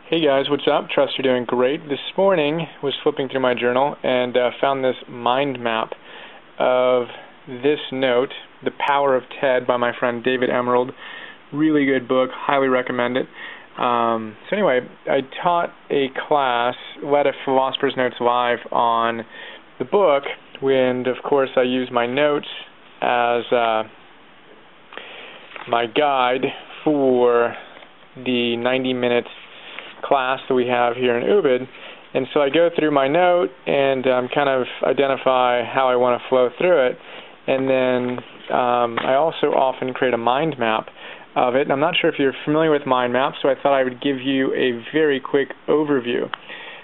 Hey guys, what's up? Trust you're doing great. This morning was flipping through my journal and found this mind map of this note, The Power of Ted by my friend David Emerald. Really good book, highly recommend it. So anyway, I taught a class, led a Philosopher's Notes Live on the book, and of course I used my notes as my guide for the 90-minute class that we have here in UBID, and so I go through my note and kind of identify how I want to flow through it, and then I also often create a mind map of it. And I'm not sure if you're familiar with mind maps, so I thought I would give you a very quick overview.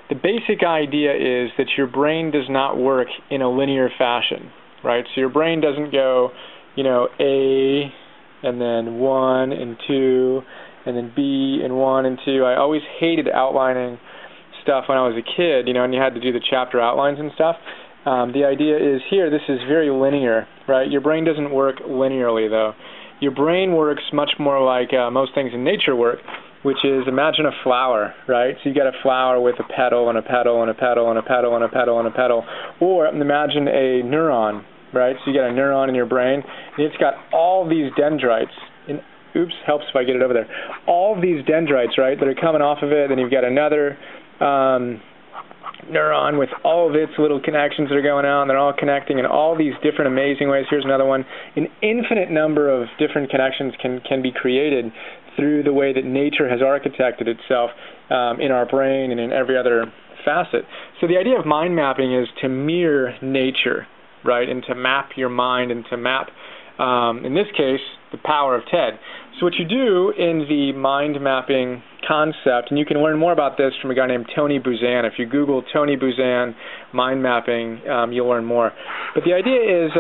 The basic idea is that your brain does not work in a linear fashion, right? So your brain doesn't go, A and then 1 and 2 and then B and 1 and 2. I always hated outlining stuff when I was a kid, and you had to do the chapter outlines and stuff. The idea is here, this is very linear, right? Your brain doesn't work linearly, though. Your brain works much more like most things in nature work, which is, imagine a flower, right? So you got a flower with a petal and a petal and a petal and a petal and a petal and a petal. Or imagine a neuron, right? So you got a neuron in your brain, and it's got all these dendrites. Oops, helps if I get it over there. All of these dendrites, right, that are coming off of it, then you've got another neuron with all of its little connections that are going out, and they're all connecting in all these different amazing ways. Here's another one. An infinite number of different connections can be created through the way that nature has architected itself in our brain and in every other facet. So the idea of mind mapping is to mirror nature, right, and to map your mind and to map, in this case, the power of Ted. So what you do in the mind mapping concept, and you can learn more about this from a guy named Tony Buzan. If you Google Tony Buzan mind mapping, you'll learn more. But the idea is,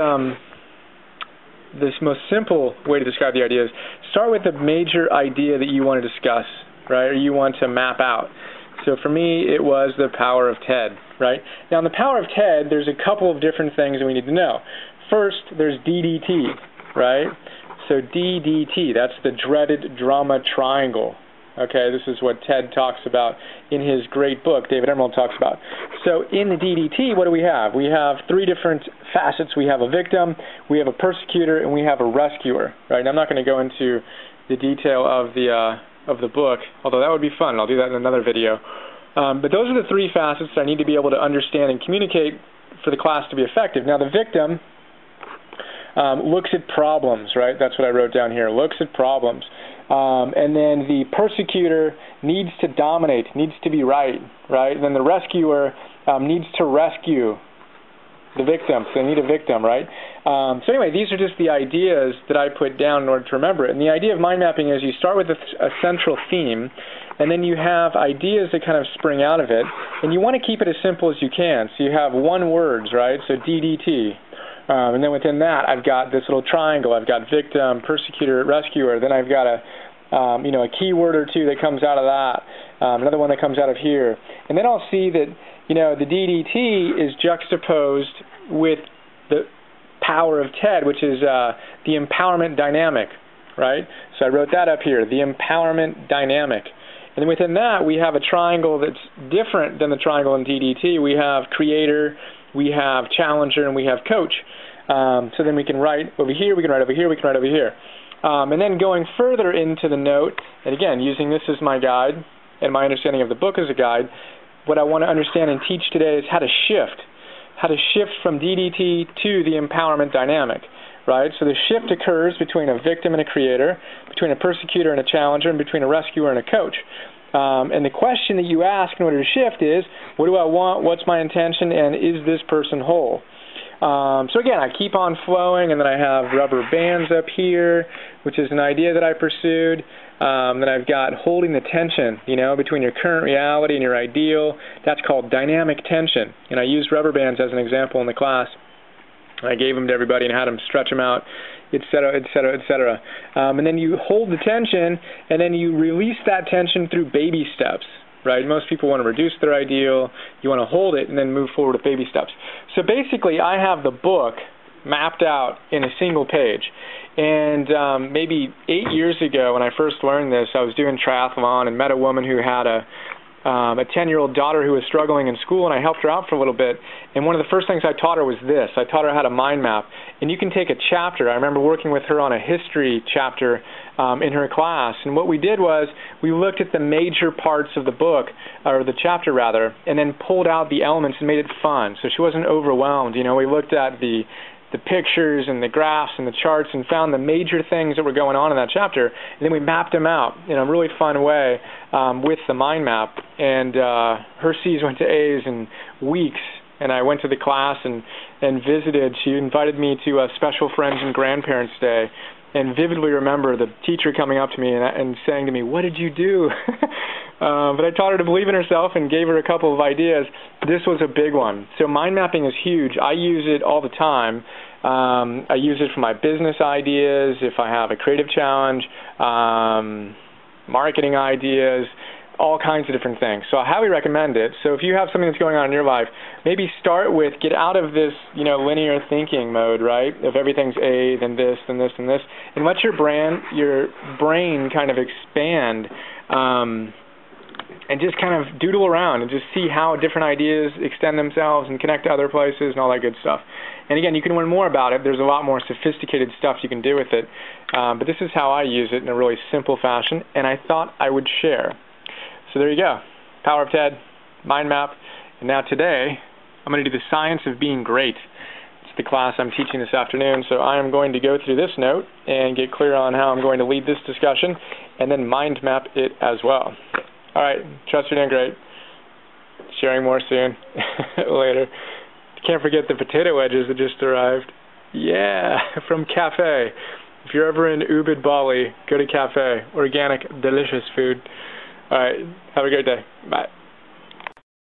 this most simple way to describe the idea is, start with the major idea that you want to discuss, right, or you want to map out. So for me, it was the power of Ted, right? Now in the power of Ted, there's a couple of different things that we need to know. First, there's DDT, right? So DDT, that's the dreaded drama triangle. Okay, this is what Ted talks about in his great book, David Emerald talks about. So in the DDT, what do we have? We have three different facets. We have a victim, we have a persecutor, and we have a rescuer. Right? And I'm not going to go into the detail of the book, although that would be fun. I'll do that in another video. But those are the three facets that I need to be able to understand and communicate for the class to be effective. Now the victim looks at problems, right? That's what I wrote down here. Looks at problems. And then the persecutor needs to dominate, needs to be right? And then the rescuer needs to rescue the victim. So they need a victim, right? So anyway, these are just the ideas that I put down in order to remember it. And the idea of mind mapping is you start with a central theme, and then you have ideas that kind of spring out of it, and you want to keep it as simple as you can. So you have one words, right? So DDT. And then within that, I've got this little triangle. I've got victim, persecutor, rescuer. Then I've got a keyword or two that comes out of that. Another one that comes out of here. And then I'll see that, the DDT is juxtaposed with the power of Ted, which is the empowerment dynamic, right? So I wrote that up here, the empowerment dynamic. And then within that, we have a triangle that's different than the triangle in DDT. We have creator, we have challenger, and we have coach. So then we can write over here, we can write over here, we can write over here. And then going further into the note, and again, using this as my guide and my understanding of the book as a guide, what I want to understand and teach today is how to shift from DDT to the empowerment dynamic, right? So the shift occurs between a victim and a creator, between a persecutor and a challenger, and between a rescuer and a coach. And the question that you ask in order to shift is, what do I want, what's my intention, and is this person whole? So again, I keep on flowing, and then I have rubber bands up here, which is an idea that I pursued. Then I've got holding the tension, between your current reality and your ideal. That's called dynamic tension. And I used rubber bands as an example in the class. I gave them to everybody and had them stretch them out, etc., etc., etc. And then you hold the tension, and then you release that tension through baby steps, right? Most people want to reduce their ideal. You want to hold it and then move forward with baby steps. So basically, I have the book mapped out in a single page. And maybe 8 years ago when I first learned this, I was doing triathlon and met a woman who had a a 10-year-old daughter who was struggling in school, and I helped her out for a little bit. And one of the first things I taught her was this. I taught her how to mind map. And you can take a chapter. I remember working with her on a history chapter in her class. And what we did was we looked at the major parts of the book, or the chapter rather, and then pulled out the elements and made it fun. So she wasn't overwhelmed. You know, we looked at the pictures and the graphs and the charts and found the major things that were going on in that chapter, and then we mapped them out in a really fun way with the mind map. And her C's went to A's in weeks, and I went to the class and visited. She invited me to a special friends and grandparents day, and vividly remember the teacher coming up to me and saying to me, "What did you do?" But I taught her to believe in herself and gave her a couple of ideas. This was a big one. So mind mapping is huge. I use it all the time. I use it for my business ideas, if I have a creative challenge, marketing ideas, all kinds of different things. So I highly recommend it. So if you have something that's going on in your life, maybe start with, get out of this, you know, linear thinking mode, right? If everything's A, then this, then this, and this, and let your brain kind of expand, and just kind of doodle around and just see how different ideas extend themselves and connect to other places and all that good stuff. And again, you can learn more about it. There's a lot more sophisticated stuff you can do with it. But this is how I use it in a really simple fashion, and I thought I would share. So there you go. Power of TED, mind map. And now today, I'm going to do the science of being great. It's the class I'm teaching this afternoon, so I am going to go through this note and get clear on how I'm going to lead this discussion, and then mind map it as well. All right, trust you're doing great. Sharing more soon. Later. Can't forget the potato wedges that just arrived. Yeah, from Cafe. If you're ever in Ubud, Bali, go to Cafe. Organic, delicious food. All right, have a great day. Bye.